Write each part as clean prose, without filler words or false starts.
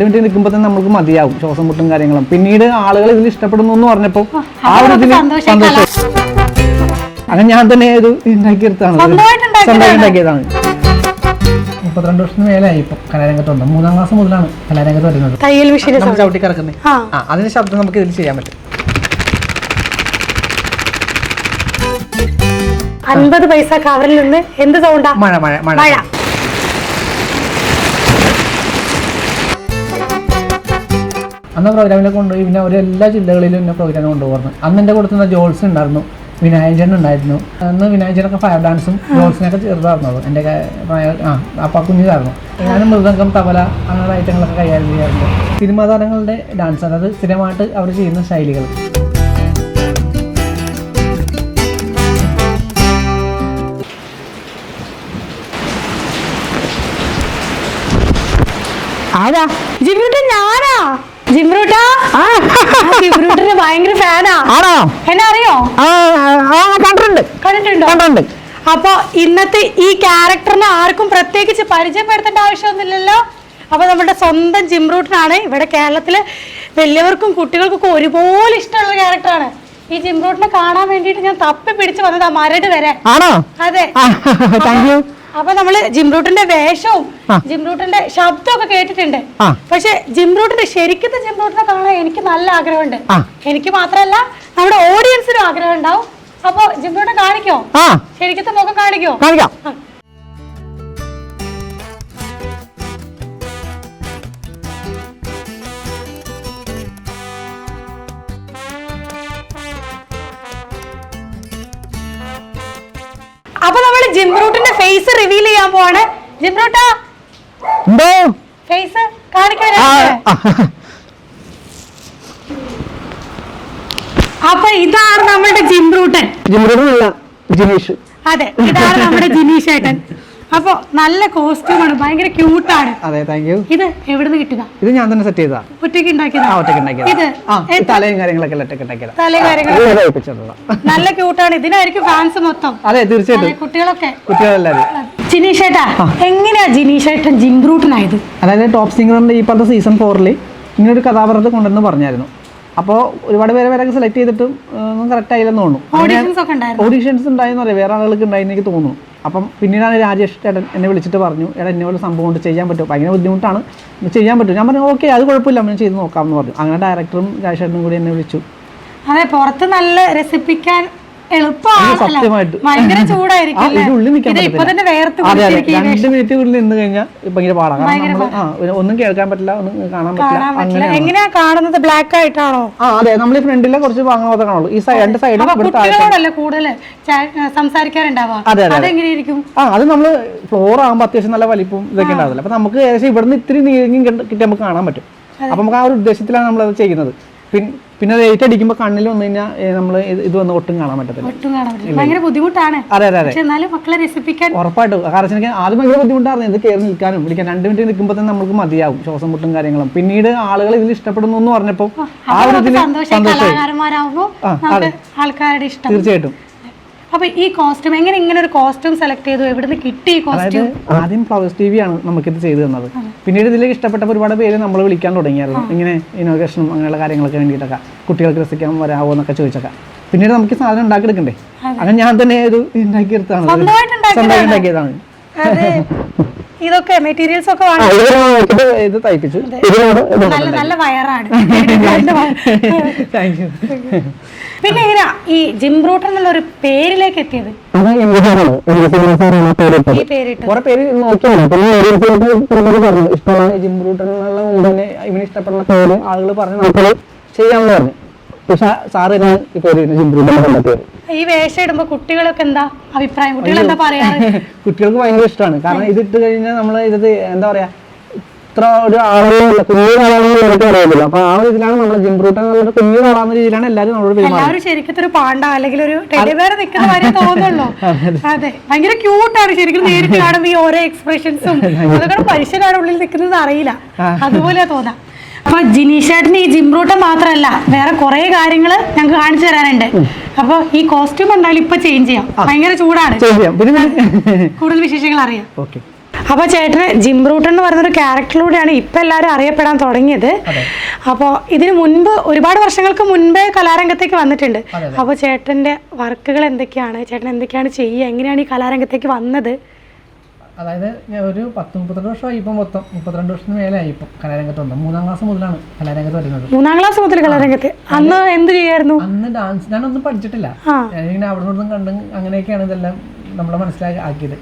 Minute നിൽക്കുമ്പോൾ തന്നെ നമുക്ക് മതിയാവും ശ്വാസം മുട്ടും കാര്യങ്ങളും. പിന്നീട് ആളുകൾ ഇതിൽ ഇഷ്ടപ്പെടുന്നു എന്ന് പറഞ്ഞപ്പോൾ ആ ഒരു ഇതിൽ സന്തോഷം. അങ്ങനെ ഞാൻ തന്നെ ഇത് ഉണ്ടാക്കിയെടുത്താണ്, ഉണ്ടാക്കിയതാണ്. 32 വർഷത്തിന് മേലായി ഇപ്പൊ കലാരംഗത്തുണ്ട്. 3ാം ക്ലാസ് മുതലാണ് കലാരംഗത്ത് വരുന്നത്. ചവിട്ടി കിടക്കുന്നത് അതിന്റെ ശബ്ദം നമുക്ക് ഇതിൽ ചെയ്യാൻ പറ്റും. 50 പൈസ കവറിൽ നിന്ന് എന്ത് സൗണ്ടാ? മഴ മഴ മഴ. അന്ന് പ്രോഗ്രാമിലൊക്കെ കൊണ്ടുപോയി. പിന്നെ ഒരു എല്ലാ ജില്ലകളിലും എന്നെ പ്രോഗ്രാം കൊണ്ടുപോകുന്നു. അന്ന് എൻ്റെ കൊടുത്തുന്ന ജോൾസ് ഉണ്ടായിരുന്നു, വിനായകൻ ഉണ്ടായിരുന്നു. അന്ന് വിനായകനൊക്കെ ഫയർ ഡാൻസും ജോൾസിനൊക്കെ ചെറുതായിരുന്നത്. എൻ്റെ അപ്പം കുഞ്ഞിതായിരുന്നു. ഞാനും മൃദംഗം, തബല അങ്ങനെയുള്ള ഐറ്റങ്ങളൊക്കെ കൈകാര്യം ചെയ്യാറുണ്ട്. സിനിമാ താരങ്ങളുടെ ഡാൻസ്, അതായത് സ്ഥിരമായിട്ട് അവർ ചെയ്യുന്ന ശൈലികൾ. ആരാ? ജിമ്രൂട്ടൻ. ഞാനാ ജിമ്രൂട്ടാ. ജിമ്രൂട്ടന് ഭയങ്കര ഫാനാ. ആണോ? എന്നെ അറിയോ? കണ്ടിട്ടുണ്ടോ? അപ്പൊ ഇന്നത്തെ ഈ ക്യാരക്ടറിനെ ആർക്കും പ്രത്യേകിച്ച് പരിചയപ്പെടുത്തേണ്ട ആവശ്യമൊന്നുമില്ലല്ലോ. അപ്പൊ നമ്മുടെ സ്വന്തം ജിമ്രൂട്ടനാണ്. ഇവിടെ കേരളത്തില് വലിയവർക്കും കുട്ടികൾക്കൊക്കെ ഒരുപോലെ ഇഷ്ടമുള്ള ക്യാരക്ടറാണ്. ഈ ജിമ്രൂട്ടിനെ കാണാൻ വേണ്ടിട്ട് ഞാൻ തപ്പി പിടിച്ച് വന്നതാ മരട് വരെ. അതെ. അപ്പൊ നമ്മള് ജിമ്രൂട്ടിന്റെ വേഷവും ജിമ്രൂട്ടിന്റെ ശബ്ദമൊക്കെ കേട്ടിട്ടുണ്ട്. പക്ഷെ ജിമ്രൂട്ടിന്റെ ശരിക്കത്തെ ജിമ്രൂട്ടിനെ കാണാൻ എനിക്ക് നല്ല ആഗ്രഹമുണ്ട്. എനിക്ക് മാത്രല്ല നമ്മുടെ ഓഡിയൻസിനും ആഗ്രഹം ഉണ്ടാവും. അപ്പൊ ജിമ്രൂട്ടിനെ കാണിക്കോ? ശരിക്കത്തെ മുഖം കാണിക്കോ? അപ്പൊ നമ്മള് ജിമ്രൂട്ടിന്റെ ഫേസ് റിവീൽ ചെയ്യാൻ പോവാണ്. ജിമ്രൂട്ടാ, ഫേസ് കാണിക്കാൻ. അപ്പൊ ഇതാണ് നമ്മുടെ ജിമ്രൂട്ടൻ. അതെ, ഇതാണ് നമ്മുടെ ജിനീഷ് ഏട്ടൻ. അപ്പൊ നല്ല കോസ്റ്റ്യൂമാണ്, ഭയങ്കര ക്യൂട്ടാണ്. അതെ, താങ്ക് യു. ഇത് എവിടുന്ന് കിട്ടുക? ഇത് ഞാൻ തന്നെ സെറ്റ് ചെയ്തതാ. ഒറ്റയ്ക്ക് ഉണ്ടാക്കിയതാ? തലയും കാര്യങ്ങളൊക്കെ ഉണ്ടാക്കിയതാ. നല്ല ക്യൂട്ടാണ്. ഇതിനായിരിക്കും ഫാൻസ് മൊത്തം. അതെ, തീർച്ചയായിട്ടും. കുട്ടികളെല്ലാരും. ജിനീഷ് ഏട്ടാ, എങ്ങനെയാ ജിനീഷ് ഏട്ടൻ ജിമ്രൂട്ടനായത്? അതായത് ടോപ്പ് സിംഗറിന്റെ ഈ പറഞ്ഞ സീസൺ 4 ഇങ്ങനൊരു കഥാപാത്രത്തെ കൊണ്ടുവന്ന് പറഞ്ഞായിരുന്നു. അപ്പോൾ ഒരുപാട് പേരെ സെലക്ട് ചെയ്തിട്ടും ഒന്നും കറക്റ്റ് ആയില്ലെന്ന് തോന്നുന്നു. ഓഡീഷൻസ് ഉണ്ടായെന്ന് പറയാം, വേറെ ആളുകൾക്ക് ഉണ്ടായെന്ന് എനിക്ക് തോന്നുന്നു. അപ്പം പിന്നീടാണ് രാജേഷ് ചേട്ടൻ എന്നെ വിളിച്ചിട്ട് പറഞ്ഞു, എടാ എന്നെ പോലെ സംഭവം കൊണ്ട് ചെയ്യാൻ പറ്റുമോ, ഭയങ്കര ബുദ്ധിമുട്ടാണ്, ചെയ്യാൻ പറ്റും. ഞാൻ പറഞ്ഞു ഓക്കെ, അത് കുഴപ്പമില്ല, നമ്മൾ ചെയ്ത് നോക്കാമെന്ന് പറഞ്ഞു. അങ്ങനെ ഡയറക്ടറും രാജേഷ് ചേട്ടനും കൂടി എന്നെ വിളിച്ചു. അതെ, പുറത്ത് നല്ല രസിപ്പിക്കാൻ സത്യമായിട്ട് ഭയങ്കര ചൂടായിരിക്കും. 2 മിനിറ്റ് നിന്ന് കഴിഞ്ഞാൽ ഭയങ്കര പാടാണ്. ഒന്നും കേൾക്കാൻ പറ്റില്ല, ഒന്നും കാണാൻ പറ്റില്ല. എങ്ങനെയാ കാണുന്നത്? ബ്ലാക്ക് ആയിട്ടാണോ? അതെ, നമ്മൾ ഈ ഫ്രണ്ടിലെ കുറച്ച് ഭാഗങ്ങൾ മാത്രമേ കാണുള്ളൂ. ഈ രണ്ട് സൈഡും കൂടുതൽ സംസാരിക്കാറുണ്ടാവാം. അത് നമ്മള് ഫ്ലോർ ആകുമ്പോൾ അത്യാവശ്യം നല്ല വലിപ്പവും ഇതൊക്കെ ഉണ്ടാവില്ല. അപ്പൊ നമുക്ക് ഏകദേശം ഇവിടുന്ന് ഇത്തിരി നീങ്ങി കിട്ടി നമുക്ക് കാണാൻ പറ്റും. അപ്പൊ നമുക്ക് ആ ഒരു ഉദ്ദേശത്തിലാണ് നമ്മളത് ചെയ്യുന്നത്. പിന്നെ ലൈറ്റ് അടിക്കുമ്പോൾ കണ്ണിൽ വന്നു കഴിഞ്ഞാൽ നമ്മൾ ഇത് വന്ന് ഒട്ടും കാണാൻ പറ്റത്തില്ല. ഭയങ്കര ബുദ്ധിമുട്ടാണ്. അതെ അതെ അതെ, മക്കളെ രസിപ്പിക്കാൻ ഉറപ്പായിട്ടും. കാരണം എനിക്ക് ആദ്യം ഭയങ്കര ബുദ്ധിമുട്ടായിരുന്നു ഇത് കയറി നിൽക്കാനും വിളിക്കാൻ. 2 മിനിറ്റ് നിൽക്കുമ്പോൾ തന്നെ നമുക്ക് മതിയാവും ശ്വാസം മുട്ടും കാര്യങ്ങളും. പിന്നീട് ആളുകൾ ഇതിൽ ഇഷ്ടപ്പെടുന്നു എന്ന് പറഞ്ഞപ്പോൾ ആ ഒരു ഇതിൽ ആൾക്കാരുടെ ഇഷ്ടം. തീർച്ചയായിട്ടും. അപ്പൊ ഈ കോസ്റ്റ്യൂം എങ്ങനെ ഇങ്ങനെ ഒരു കോസ്റ്റ്യൂം സെലക്ട് ചെയ്തു? എവിടുന്ന് കിട്ടി ഈ കോസ്റ്റ്യൂം? ആദ്യം ഫ്ലവേഴ്സ് TV ആണ് നമുക്കിത് ചെയ്തു തന്നത്. പിന്നീട് ഇതിലേക്ക് ഇഷ്ടപ്പെട്ടപ്പോൾ ഒരുപാട് പേര് നമ്മൾ വിളിക്കാൻ തുടങ്ങിയായിരുന്നു. ഇങ്ങനെ ഇനോഗ്രേഷനും അങ്ങനെയുള്ള കാര്യങ്ങളൊക്കെ വേണ്ടിയിട്ടൊക്കെ, കുട്ടികൾക്ക് രസിക്കാൻ വരാമോ എന്നൊക്കെ ചോദിച്ചൊക്കെ. പിന്നീട് നമുക്ക് സാധനം ഉണ്ടാക്കിയെടുക്കണ്ടേ, അങ്ങനെ ഞാൻ തന്നെ ഇത് ഉണ്ടാക്കിയെടുത്താണ്, ഉണ്ടാക്കിയതാണ്. ഇതൊക്കെ മെറ്റീരിയൽസ് ഒക്കെ ഇത് തയ്പ്പിച്ചു. നല്ല വയറാണ്. പിന്നെ എങ്ങനെയാ ഈ ജിമ്രൂട്ടൻ എന്നുള്ള ഒരു പേരിലേക്ക് എത്തിയത്? കുറെ പേര് നോക്കിയാണ് ഇഷ്ടമാണ് ജിമ്രൂട്ടൻ എന്നുള്ള മുമ്പേ ഇവന് ഇഷ്ടപ്പെടുന്ന പേര് ആളുകൾ പറഞ്ഞ് നമുക്ക് ചെയ്യാമെന്ന് പറഞ്ഞു. പക്ഷെ സാറ് തന്നെ ഈ പേര് ജിമ്രൂട്ടൻ കണ്ടെത്തിയത്. ഈ വേഷം ഇടുമ്പോ കുട്ടികളൊക്കെ എന്താ അഭിപ്രായം? കുട്ടികൾ എന്താ പറയാ? കുട്ടികൾക്ക് ഭയങ്കര ഇഷ്ടമാണ്. കാരണം ഇത് ഇട്ട് കഴിഞ്ഞാൽ നമ്മൾ ഇത് എന്താ പറയാ, ഇത്ര ഒരു ആളുകളില്ല, കുഞ്ഞിനാളാണെന്ന് എനിക്ക് അറിയില്ല. അപ്പൊ ആ ഒരു ഇതിലാണ് നമ്മൾ ജിമ്രൂട്ടൻ എന്നുള്ള കുഞ്ഞിനാളാന്ന രീതിയിലാണ് എല്ലാവരും നമ്മളോട് പെരുമാറുന്നത്. ശരിക്കും ഒരു പാണ്ട അല്ലെങ്കിൽ ഒരു ടെഡിബെയർ നിൽക്കുന്ന കാര്യം തോന്നുള്ളൂ. അതെ, ഭയങ്കര ക്യൂട്ടാണ് ശരിക്കും. നേരിട്ട് കാണുമ്പോൾ ഈ ഓരോ എക്സ്പ്രഷൻസും അതൊക്കെ മനുഷ്യനാണ് ഉള്ളിൽ നിൽക്കുന്നത് അറിയില്ല, അതുപോലെ തോന്നാം. അപ്പൊ ജിനീഷേട്ടന് ഈ ജിമ്രൂട്ടൻ മാത്രമല്ല വേറെ കുറെ കാര്യങ്ങള് ഞങ്ങൾക്ക് കാണിച്ചു തരാനുണ്ട്. അപ്പൊ ഈ കോസ്റ്റ്യൂം എന്തായാലും ഇപ്പൊ ചേഞ്ച് ചെയ്യാം, ഭയങ്കര ചൂടാണ്. കൂടുതൽ വിശേഷങ്ങൾ അറിയാം. അപ്പോൾ ചേട്ടന് ജിംറൂട്ടൻ എന്ന് പറയുന്നൊരു ക്യാരക്ടറിലൂടെയാണ് ഇപ്പം എല്ലാവരും അറിയപ്പെടാൻ തുടങ്ങിയത്. അപ്പോൾ ഇതിന് മുൻപ് ഒരുപാട് വർഷങ്ങൾക്ക് മുൻപേ കലാരംഗത്തേക്ക് വന്നിട്ടുണ്ട്. അപ്പോൾ ചേട്ടൻ്റെ വർക്കുകൾ എന്തൊക്കെയാണ്, ചേട്ടൻ എന്തൊക്കെയാണ് ചെയ്യുക, എങ്ങനെയാണ് ഈ കലാരംഗത്തേക്ക് വന്നത്? അതായത് ഞാൻ ഒരു 10-32 വർഷമായി, ഇപ്പം മൊത്തം 32 വർഷത്തിന് മേലായി ഇപ്പം കലാരംഗത്ത് വന്നത്. 3ാം ക്ലാസ് മുതലാണ് കലാരംഗത്ത് വരുന്നത്. 3ാം ക്ലാസ് മുതൽ കലാരംഗത്ത്. അന്ന് എന്ത് ചെയ്യായിരുന്നു? അന്ന് ഡാൻസ് ഞാനൊന്നും പഠിച്ചിട്ടില്ല. ഞാനിങ്ങനെ അവിടെ നിന്നും കണ്ട് അങ്ങനെയൊക്കെയാണ് ഇതെല്ലാം നമ്മളെ മനസ്സിലാക്കി ആക്കിയത്.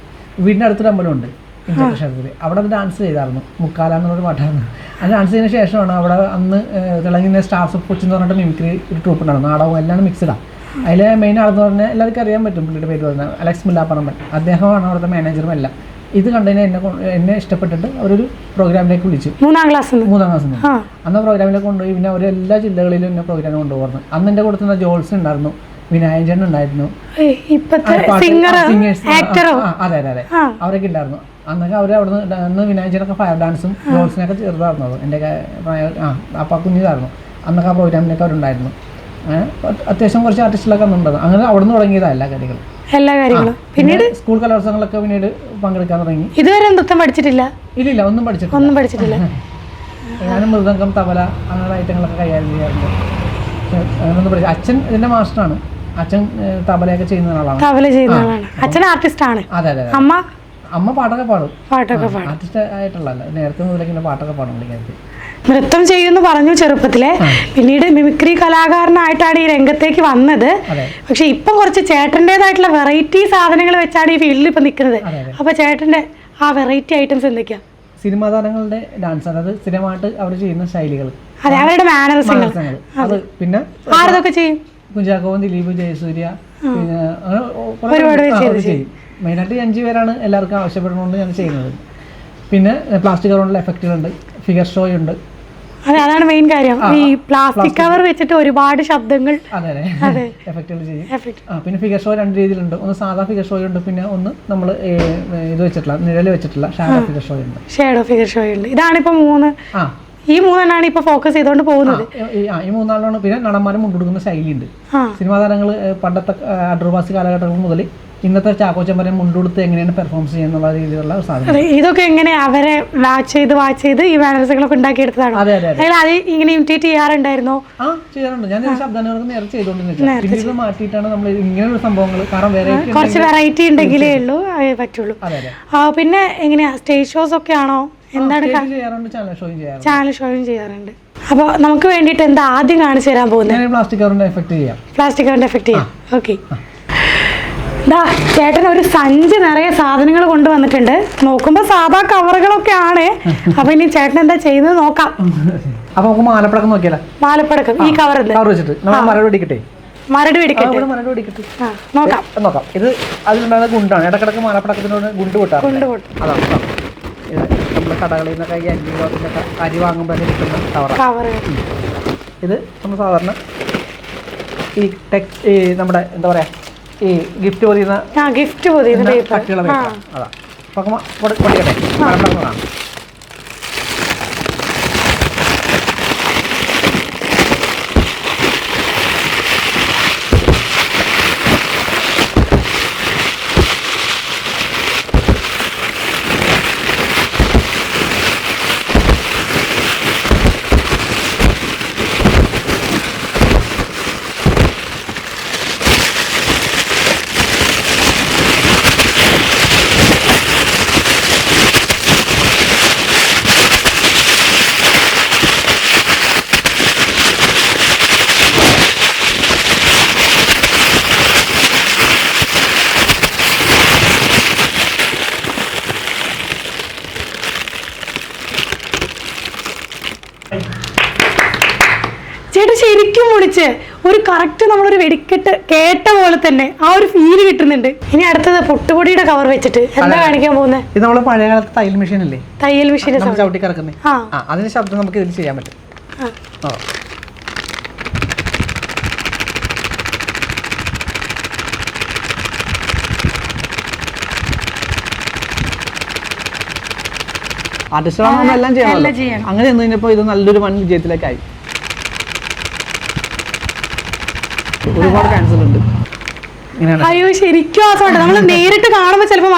വീടിൻ്റെ അടുത്തൊരു അമ്പലമുണ്ട് ഇഞ്ചക്ഷേത്രത്തിൽ, അവിടെ അത് ഡാൻസ് ചെയ്തായിരുന്നു. മുക്കാലാന്നുള്ളൊരു പാട്ടായിരുന്നു. ആ ഡാൻസ് ചെയ്തതിന് ശേഷമാണ് അവിടെ അന്ന് തിളങ്ങിയ സ്റ്റാർസ് കൊച്ചി എന്ന് പറഞ്ഞിട്ട് മിമിക്രി ഒരു ട്രൂപ്പ് ഉണ്ടായിരുന്നു. നാടകവും എല്ലാം മിക്സ്ഡാണ്. അതിൽ മെയിൻ ആളെന്ന് പറഞ്ഞാൽ എല്ലാവർക്കും അറിയാൻ പറ്റും, പുള്ളിയുടെ പേര് പറഞ്ഞാൽ അലക്സ് മുല്ലാപ്പറമ്പൻ. അദ്ദേഹമാണ് അവിടുത്തെ മാനേജറും എല്ലാം. ഇത് കണ്ടതിന് എന്നെ ഇഷ്ടപ്പെട്ടിട്ട് അവരൊരു പ്രോഗ്രാമിലേക്ക് വിളിച്ചു. 3ാം ക്ലാസ്സിൽ അന്ന് പ്രോഗ്രാമിലേക്ക് കൊണ്ടുപോയി. പിന്നെ അവർ എല്ലാ ജില്ലകളിലും എന്നെ പ്രോഗ്രാമിൽ കൊണ്ടുപോകുന്നു. അന്ന് എൻ്റെ കൂടെ തന്നെ ജോൾസൺ ഉണ്ടായിരുന്നു, വിനായകൻ ഉണ്ടായിരുന്നു, അതെ അതെ അതെ അവരൊക്കെ ഉണ്ടായിരുന്നു. അന്നൊക്കെ അവർ അവിടുന്ന് അന്ന് വിനായകനൊക്കെ ഫയർ ഡാൻസും ജോൾസിനൊക്കെ ചെറുതായിരുന്നു. എൻ്റെ അപ്പം കുഞ്ഞിതായിരുന്നു. അന്നൊക്കെ ആ പ്രോഗ്രാമിനൊക്കെ അവരുണ്ടായിരുന്നു. അത്യാവശ്യം കുറച്ച് ആർട്ടിസ്റ്റുകളൊക്കെ അന്നുണ്ടായിരുന്നു. അങ്ങനെ അവിടെ നിന്ന് തുടങ്ങിയതാണ് എല്ലാ കാര്യങ്ങളും. പിന്നീട് സ്കൂൾ കലോത്സവങ്ങളൊക്കെ പിന്നീട് പങ്കെടുക്കാൻ തുടങ്ങി. ഇതുവരെ നൃത്തം പഠിച്ചിട്ടില്ല? ഇല്ല, ഒന്നും പഠിച്ചിട്ടില്ല. ഞാനും മൃദംഗം, തബല അങ്ങനെയുള്ള ഐറ്റങ്ങളൊക്കെ കൈകാര്യം ചെയ്യാറുണ്ട്. അങ്ങനൊന്നും പഠിച്ചു. അച്ഛൻ ഇതിന്റെ മാസ്റ്ററാണ്. അച്ഛൻ തബലയൊക്കെ ചെയ്യുന്ന ആളാണ്. അച്ഛൻ ആർട്ടിസ്റ്റ് ആണ്. അതെ അതെ. അമ്മ പാട്ടൊക്കെ പാടും. ആർട്ടിസ്റ്റ് ആയിട്ടുള്ള നേരത്തെ മുതലേക്ക് പാട്ടൊക്കെ പാടും. നൃത്തം ചെയ്യുമെന്ന് പറഞ്ഞു ചെറുപ്പത്തിലെ. പിന്നീട് മിമിക്രി കലാകാരനായിട്ടാണ് ഈ രംഗത്തേക്ക് വന്നത്. പക്ഷെ ഇപ്പം കുറച്ച് ചേട്ടൻ്റെതായിട്ടുള്ള വെറൈറ്റി സാധനങ്ങൾ വെച്ചാണ് ഈ ഫീൽഡിൽ ഇപ്പം നിൽക്കുന്നത്. അപ്പൊ ചേട്ടൻ്റെ ആ വെറൈറ്റി ഐറ്റംസ് എന്തൊക്കെയാ? സിനിമാ താരങ്ങളുടെ ഡാൻസ്, അതായത് സ്ഥിരമായിട്ട് അവർ ചെയ്യുന്ന ശൈലികൾ, അതെ, അവരുടെ മാനറിസങ്ങൾ. അത് പിന്നെ ആരതൊക്കെ ചെയ്യും? കുഞ്ചാക്കോവൻ, ദിലീപ്, ജയസൂര്യ, പിന്നെ അങ്ങനെ ചെയ്യും. മെയിനായിട്ട് 5 പേരാണ് എല്ലാവർക്കും ആവശ്യപ്പെടുന്നതുകൊണ്ട് ഞാൻ ചെയ്യുന്നത്. പിന്നെ പ്ലാസ്റ്റിക് കവറുള്ള എഫക്റ്റുകളുണ്ട്, ഫിഗർ ഷോ ഉണ്ട്. അതെ, അതാണ് മെയിൻ കാര്യം. ഈ പ്ലാസ്റ്റിക് കവർ വെച്ചിട്ട് ഒരുപാട് ശബ്ദങ്ങൾ എഫക്റ്റുകൾ ചെയ്യും. പിന്നെ ഫിഗർ ഷോ 2 രീതിയിലുണ്ട്. ഒന്ന് സാധാ ഫിഗർ ഷോ ഉണ്ട്, പിന്നെ ഒന്ന് നമ്മൾ ഇത് വെച്ചിട്ടുള്ള നിഴൽ വെച്ചിട്ടുള്ള ഷാഡോ ഫിഗർ ഷോ ഉണ്ട്. ഇതാണിപ്പോ 3. ഈ 3 ഇപ്പൊ ഫോക്കസ് ചെയ്തോണ്ട് പോകുന്നത്. ഈ 3 പിന്നെ നടന്മാരും മുൻകൊടുക്കുന്ന ശൈലിയുണ്ട്. സിനിമാ താരങ്ങൾ പണ്ടത്തെ അടൂർവാസി കാലഘട്ടങ്ങൾ മുതൽ ഇന്നത്തെ ചാക്കോച്ചമ്പരം മുൻകൊടുത്ത് എങ്ങനെയാണ് പെർഫോമൻസ് ചെയ്യുന്നുള്ള രീതിയിലുള്ള സാധനം. ഇതൊക്കെ എങ്ങനെ അവരെ വാച്ച് ചെയ്ത് ഈ മാനേഴ്സുകളൊക്കെ ഉണ്ടാക്കിയെടുത്തതാണ്. അത് ഇങ്ങനെ ഇമിറ്റേറ്റ് ചെയ്യാറുണ്ടായിരുന്നോ? ചെയ്യാറുണ്ട്. ഞാൻ ശബ്ദാനുകൾക്ക് നേരെ ചെയ്തോണ്ടിരുന്നത് മാറ്റിയിട്ടാണ് നമ്മൾ ഇങ്ങനെയുള്ള സംഭവങ്ങൾ. കാരണം കുറച്ച് വെറൈറ്റി ഉണ്ടെങ്കിലേ ഉള്ളൂ പറ്റുള്ളൂ. പിന്നെ എങ്ങനെയാ സ്റ്റേജ് ഷോസ് ഒക്കെ ആണോ? എന്താണ്? ചാനൽ ഷോയും ചെയ്യാറുണ്ട്. അപ്പൊ നമുക്ക് വേണ്ടിട്ട് എന്താ ആദ്യം കാണിച്ചു തരാൻ പോകുന്നത്? പ്ലാസ്റ്റിക് കവറിന്റെ എഫക്ട് ചെയ്യാം. ഓക്കെ. ചേട്ടൻ ഒരു സഞ്ചി നിറയെ സാധനങ്ങൾ കൊണ്ടുവന്നിട്ടുണ്ട്. നോക്കുമ്പോ സാധാ കവറുകളൊക്കെ ആണ്. അപ്പൊ ഇനി ചേട്ടൻ എന്താ ചെയ്യുന്നത് നോക്കാം. അപ്പൊ നമുക്ക് മാലപ്പടക്കം നോക്കിയാലോ? മാലപ്പടക്കം ഈ കവർ വെച്ചിട്ട് മരട് വെടിക്കട്ടെ. നോക്കാം. ഇത് അതിലുണ്ടാകുന്ന ഗുണ്ടാണ്. ഇടക്കിടക്ക് മാലപ്പടക്കത്തിനോട് ഗുണ്ട് പൊട്ടാറുണ്ട്. അതാണ് ഇത് നമ്മുടെ കടകളിൽ നിന്നൊക്കെ അരി വാങ്ങുമ്പോൾ കിട്ടുന്ന കവർ. ഇത് നമ്മൾ സാധാരണ ഈ നമ്മുടെ എന്താ പറയാ, ഈ ഗിഫ്റ്റ് പൊതിയുന്ന കട്ടിയുള്ള പേപ്പർ. അതാ പൊടിക്കട്ടെ. മലപ്പടക്കം ചേട്ടൻ ശരിക്കും വിളിച്ച് ഒരു കറക്റ്റ് നമ്മളൊരു വെടിക്കെട്ട് കേട്ട പോലെ തന്നെ ആ ഒരു ഫീല് കിട്ടുന്നുണ്ട്. ഇനി അടുത്തത് പൊട്ടുപൊടിയുടെ കവർ വെച്ചിട്ട് എന്താ കാണിക്കാൻ പോകുന്നത്? ഇത് നമ്മള് പഴയ കാലത്ത് തയ്യൽ മെഷീൻ അല്ലേ? തയ്യൽ മെഷീൻ ചവിട്ടി കറക്കുന്നേ. അതിന്റെ ശബ്ദം നമുക്ക് ഇതിൽ ചെയ്യാൻ പറ്റും. ആർട്ടിസ്റ്റുകളാണ് എല്ലാം ചെയ്യണം. അങ്ങനെ ചെന്ന് കഴിഞ്ഞപ്പോൾ ഇത് നല്ലൊരു വൻ വിജയത്തിലേക്കായി. ഒരുപാട് ക്യാൻസൽ ഉണ്ട്. അയ്യോ ശരിക്കും ആ സൗണ്ട് നമ്മൾ നേരിട്ട് കാണുമ്പോൾ ചിലപ്പോൾ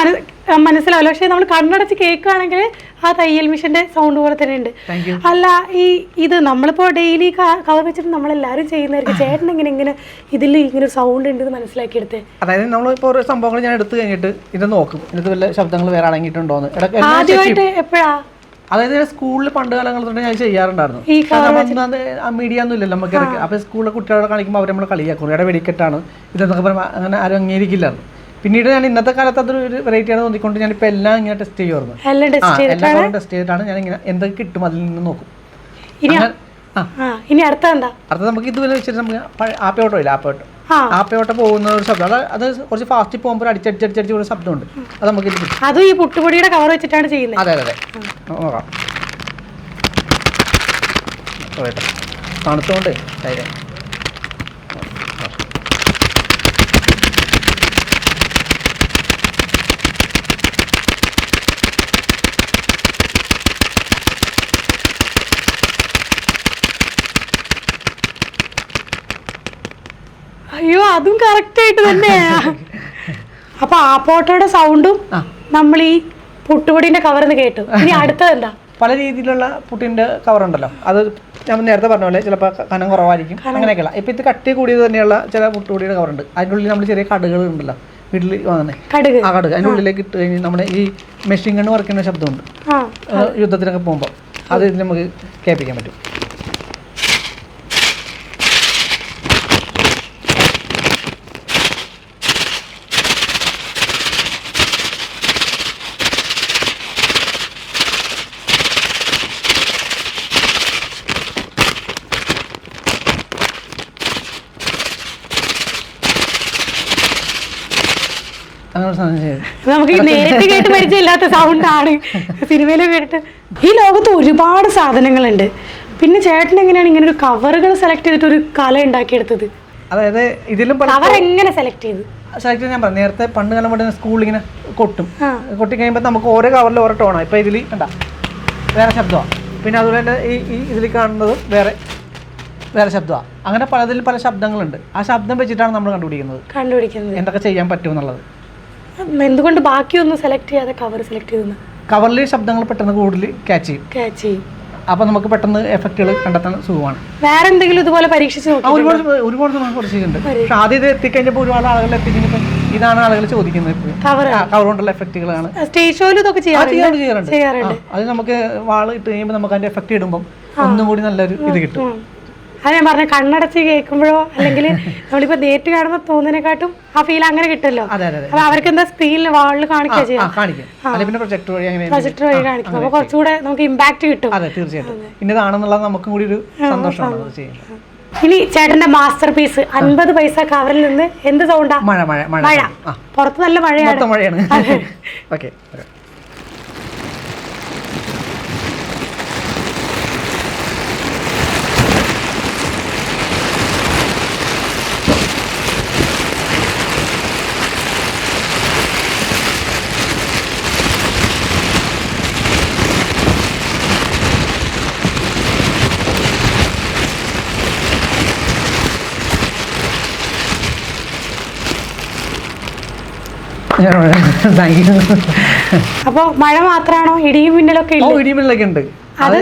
മനസ്സിലാവില്ല. പക്ഷെ നമ്മൾ കണ്ണടച്ച് കേൾക്കുകയാണെങ്കിൽ ആ തയ്യൽ മിഷന്റെ സൗണ്ട് പോലെ തന്നെ ഉണ്ട്. അല്ല, ഇത് നമ്മളിപ്പോ ഡെയിലി കവർ വെച്ചിട്ട് നമ്മളെല്ലാരും ചെയ്യുന്നതായിരിക്കും. ചേട്ടൻ ഇങ്ങനെ ഇതിൽ ഇങ്ങനെ സൗണ്ട് ഉണ്ട് മനസ്സിലാക്കിയെടുത്തേ. അതായത് നമ്മളിപ്പോ ഒരു സംഭവങ്ങൾ ഞാൻ എടുത്തു കഴിഞ്ഞിട്ട് ഇത് നോക്കും, ഇതിനകത്ത് വല്ല ശബ്ദങ്ങൾ വേറെ അടങ്ങിയിട്ടുണ്ടോന്ന്. ആദ്യമായിട്ട് എപ്പോഴാ? അതായത് സ്കൂളിൽ പണ്ട് കാലങ്ങളിൽ ഞാൻ ചെയ്യാറുണ്ടായിരുന്നു. മീഡിയ ഒന്നും ഇല്ലല്ലോ നമുക്ക് ഇറക്കി. അപ്പൊ സ്കൂളിലെ കുട്ടികളെ കാണിക്കുമ്പോൾ അവർ നമ്മൾ കളിയാക്കും, ഇവിടെ വെടിക്കെട്ടാണ് ഇതെന്നൊക്കെ പറയുമ്പോൾ അങ്ങനെ ആരും അംഗീകരിക്കില്ലായിരുന്നു. പിന്നീട് ഞാൻ ഇന്നത്തെ കാലത്ത് അതൊരു വെറൈറ്റിയാണ് തോന്നിക്കൊണ്ട് ഞാനിപ്പോൾ എല്ലാം ഇങ്ങനെ ടെസ്റ്റ് ചെയ്യുമായിരുന്നു. എല്ലാം ടെസ്റ്റ് ചെയ്തിട്ടാണ് ഞാൻ ഇങ്ങനെ എന്തൊക്കെ കിട്ടും അതിൽ നിന്ന് നോക്കും. ഇനി അടുത്ത നമുക്ക് ഇതുവരെ വെച്ചിട്ട് നമുക്ക് ആപ്പയോട്ടോ ഇല്ല, ആപ്പയോട്ട പോകുന്ന ഒരു ശബ്ദം, അത് കുറച്ച് ഫാസ്റ്റ് പോകുമ്പോൾ അടിച്ചടിച്ചടിച്ചടിച്ച് ഒരു ശബ്ദമുണ്ട്. അത് നമുക്ക് അത് ഈ പുട്ടുപൊടിയുടെ കവർ വെച്ചിട്ടാണ് ചെയ്യുന്നത്. അതെ അതെ നോക്കാം. തണുത്തോണ്ട് അയ്യോ, അതും കറക്റ്റ് ആയിട്ട് തന്നെയാ. അപ്പൊ ആ പോട്ടോയുടെ സൗണ്ടും നമ്മൾ ഈ പുട്ടുപൊടിന്റെ കവറിന്ന് കേട്ടു. ഇനി അടുത്തത് എന്താ? പല രീതിയിലുള്ള പുട്ടിന്റെ കവർ ഉണ്ടല്ലോ. അത് ഞാൻ നേരത്തെ പറഞ്ഞ പോലെ ചിലപ്പോൾ കനം കുറവായിരിക്കും, അങ്ങനെയൊക്കെയുള്ള. ഇപ്പൊ ഇത് കട്ടി കൂടിയത് തന്നെയുള്ള ചില പുട്ടുപൊടിയുടെ കവറുണ്ട്. അതിൻ്റെ ഉള്ളിൽ നമ്മൾ ചെറിയ കടുകൾ ഉണ്ടല്ലോ വീട്ടിൽ വാങ്ങുന്നത്, ആ കടുക് അതിൻ്റെ ഉള്ളിലേക്ക് ഇട്ട് കഴിഞ്ഞ് നമ്മുടെ ഈ മെഷീൻ ഗണ്ണ് വറക്കുന്ന ശബ്ദമുണ്ട് യുദ്ധത്തിനൊക്കെ പോകുമ്പോൾ, അത് ഇതിൽ നമുക്ക് കേൾപ്പിക്കാൻ പറ്റും. നമുക്ക് നേരിട്ട് കേട്ട് പരിചയമില്ലാത്ത സൗണ്ടാണ്, സിനിമയിൽ കേട്ട്. ഈ ലോകത്ത് ഒരുപാട് സാധനങ്ങളുണ്ട്. പിന്നെ ചേട്ടൻ എങ്ങനെയാണ് ഇങ്ങനെ ഒരു കവറുകൾ സെലക്ട് ചെയ്തിട്ട് ഒരു കല ഉണ്ടാക്കിയെടുത്തത്? അതായത് ഇതിലും കവർ എങ്ങനെ സെലക്ട് ചെയ്ത്? ഞാൻ പറഞ്ഞു നേരത്തെ പണ്ട് കാലം കൊണ്ട് സ്കൂളിൽ ഇങ്ങനെ കൊട്ടി കഴിയുമ്പോൾ നമുക്ക് ഓരോ കവറിൽ ഓരോ ടോണാണ്. ഇപ്പൊ ഇതിൽ കണ്ട വേറെ ശബ്ദമാണ്, പിന്നെ അതുപോലെ തന്നെ ഈ ഇതിൽ കാണുന്നത് വേറെ ശബ്ദമാണ്. അങ്ങനെ പലതിൽ പല ശബ്ദങ്ങളുണ്ട്. ആ ശബ്ദം വെച്ചിട്ടാണ് നമ്മൾ കണ്ടുപിടിക്കുന്നത് എന്തൊക്കെ ചെയ്യാൻ പറ്റും എന്നുള്ളത്. എന്തുകൊണ്ട് ബാക്കിയൊന്നും സെലക്ട് ചെയ്യാതെ കവർ സെലക്ട് ചെയ്തു? കവറിൽ ശബ്ദങ്ങൾ പെട്ടെന്ന് കൂടുതൽ ക്യാച്ച് ചെയ്യും. അപ്പൊ നമുക്ക് പെട്ടെന്ന് എഫക്റ്റുകൾ കണ്ടെത്താൻ സുഖമാണ്. വേറെ എന്തെങ്കിലും ഇതുപോലെ പരീക്ഷിച്ച് ഒരുപാട് പരീക്ഷിച്ചിട്ടുണ്ട്. പക്ഷെ ആദ്യം ഇത് എത്തിക്കഴിഞ്ഞപ്പോൾ ഒരുപാട് ആളുകൾ എത്തിക്കഴിഞ്ഞപ്പോൾ ഇതാണ് ആളുകൾ ചോദിക്കുന്നത്. കവർ കൊണ്ടുള്ള എഫക്റ്റുകളാണ്. സ്റ്റേജ് ഷോയിൽ ഇതൊക്കെ ചെയ്യാറുണ്ട്. അത് നമുക്ക് വാള് ഇട്ട് കഴിയുമ്പോൾ നമുക്ക് അതിന്റെ എഫക്ട് ഇടുമ്പോൾ ഒന്നും കൂടി നല്ലൊരു ഇത് കിട്ടും. അത് ഞാൻ പറഞ്ഞ കണ്ണടച്ച് കേൾക്കുമ്പോഴോ അല്ലെങ്കിൽ നമ്മളിപ്പോ നേരിട്ട് കാണുമ്പോൾ തോന്നുന്നതിനെക്കാട്ടും ആ ഫീൽ അങ്ങനെ കിട്ടുമല്ലോ. അപ്പൊ അവർക്ക് എന്താ സ്ക്രീനിൽ വാളിൽ കാണിക്കുക ചെയ്യാം, പ്രൊജക്ടർ വഴി കാണിക്കും. അപ്പൊ കുറച്ചുകൂടെ നമുക്ക് ഇമ്പാക്ട് കിട്ടും. അതെ, തീർച്ചയായിട്ടും. ഇന്നതാണെന്നുള്ളത് നമുക്കും കൂടി ഒരു സന്തോഷമാണ്. ഇനി ചേട്ടന്റെ മാസ്റ്റർ പീസ് 50 പൈസ കവറിൽ നിന്ന് എന്ത് സൗണ്ടാ? മഴ. പുറത്ത് നല്ല മഴയാണ്. ഓക്കെ, അപ്പൊ മഴ മാത്രമാണോ? ഇടിയും മിന്നലൊക്കെ ഉണ്ട്. അത്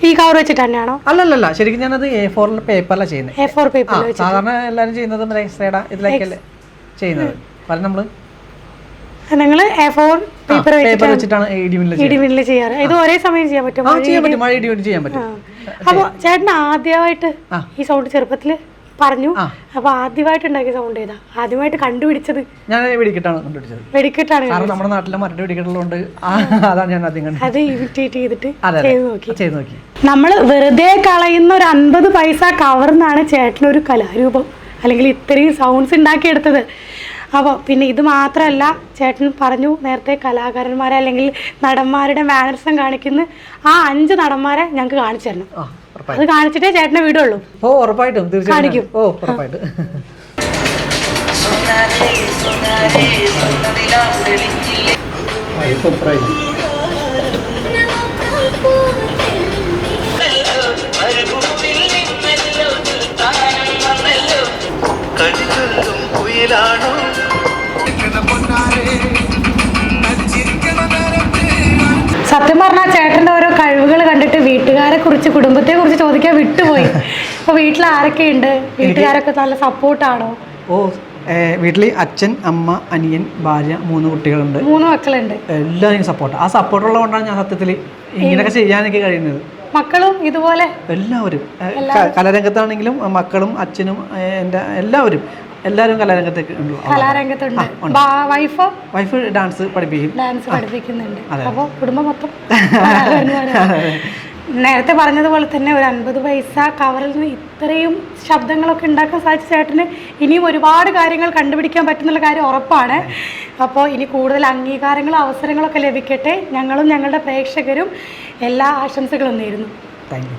ഈ കവർ വെച്ചിട്ട് തന്നെയാണോ? അല്ലല്ല, ശരിക്കും ഞാനത് A4 പേപ്പറിലാണ് ചെയ്യുന്നത്. A4 പേപ്പറിൽ സാധാരണ എല്ലാവരും ചെയ്യുന്നത് ഇതിലേക്കല്ലേ ചെയ്യുന്നത്. നമ്മള് നിങ്ങള് A4 പേപ്പർ വെച്ചിട്ടാണ് ഇടിമിന്നൽ ചെയ്യാറ്. ഇത് ഒരേ സമയം ചെയ്യാൻ പറ്റും? മഴ ഇടി ചെയ്യാൻ പറ്റും. അപ്പൊ ചേട്ടൻ ആദ്യമായിട്ട് ഈ സൗണ്ട് ചെറുപ്പത്തില് പറഞ്ഞു. അപ്പൊ ആദ്യമായിട്ട് ഉണ്ടാക്കിയ സൗണ്ട് ഏതാ? ആദ്യമായിട്ട് കണ്ടുപിടിച്ചത്? ഞാൻ വെടിക്കെട്ടാണ്. നമ്മുടെ നാട്ടിലെ മറ്റു വെടിക്കെട്ടുള്ളതുകൊണ്ട് അതാണ് ഞാൻ ആദ്യം അത് ഇമിറ്റേറ്റ് ചെയ്തിട്ട് ചെയ്ത് നോക്കി. നമ്മള് വെറുതെ കളയുന്ന ഒരു 50 പൈസ കവർന്നാണ് ചേട്ടനൊരു കലാരൂപം അല്ലെങ്കിൽ ഇത്രയും സൗണ്ട്സ് ഉണ്ടാക്കിയെടുത്തത്. അപ്പോൾ പിന്നെ ഇത് മാത്രമല്ല, ചേട്ടൻ പറഞ്ഞു നേരത്തെ കലാകാരന്മാരെ അല്ലെങ്കിൽ നടന്മാരുടെ മാനറിസം കാണിക്കുന്ന ആ 5 നടന്മാരെ ഞങ്ങൾക്ക് കാണിച്ചു തരണം. അത് കാണിച്ചിട്ടേ ചേട്ടനെ വീടുള്ളൂ. ഉറപ്പായിട്ടും കാണിക്കും. ഉറപ്പായിട്ടും. വീട്ടുകാരെ കുറിച്ച് കുടുംബത്തെ കുറിച്ച് ചോദിക്കാൻ വിട്ടുപോയി. അപ്പോൾ വീട്ടിൽ ആരൊക്കെയുണ്ട്? വീട്ടുകാരൊക്കെ നല്ല സപ്പോർട്ടാണോ? വീട്ടിൽ അച്ഛൻ, അമ്മ, അനിയൻ, ഭാര്യ, 3 കുട്ടികളുണ്ട്. 3 മക്കളുണ്ട്. എല്ലാവരും സപ്പോർട്ട്. ആ സപ്പോർട്ടുള്ളത് കൊണ്ടാണ് ഞാൻ സത്യത്തിൽ ഇങ്ങനെയൊക്കെ ചെയ്യാനൊക്കെ കഴിയുന്നത്. മക്കളും ഇതുപോലെ എല്ലാവരും കലാരംഗത്താണെങ്കിലും മക്കളും അച്ഛനും എല്ലാവരും കലാരംഗത്തേക്ക് കലാരംഗത്തുണ്ട്. വൈഫ് ഡാൻസ് പഠിപ്പിക്കുന്നുണ്ട്. അപ്പോൾ കുടുംബം മൊത്തം നേരത്തെ പറഞ്ഞതുപോലെ തന്നെ ഒരു 50 പൈസ കവറിൽ നിന്ന് ഇത്രയും ശബ്ദങ്ങളൊക്കെ ഉണ്ടാക്കാൻ സാധിച്ച ചേട്ടന് ഇനിയും ഒരുപാട് കാര്യങ്ങൾ കണ്ടുപിടിക്കാൻ പറ്റുന്നുള്ള കാര്യം ഉറപ്പാണ്. അപ്പോൾ ഇനി കൂടുതൽ അംഗീകാരങ്ങളും അവസരങ്ങളൊക്കെ ലഭിക്കട്ടെ. ഞങ്ങളും ഞങ്ങളുടെ പ്രേക്ഷകരും എല്ലാ ആശംസകളും നേരുന്നു. Thank you.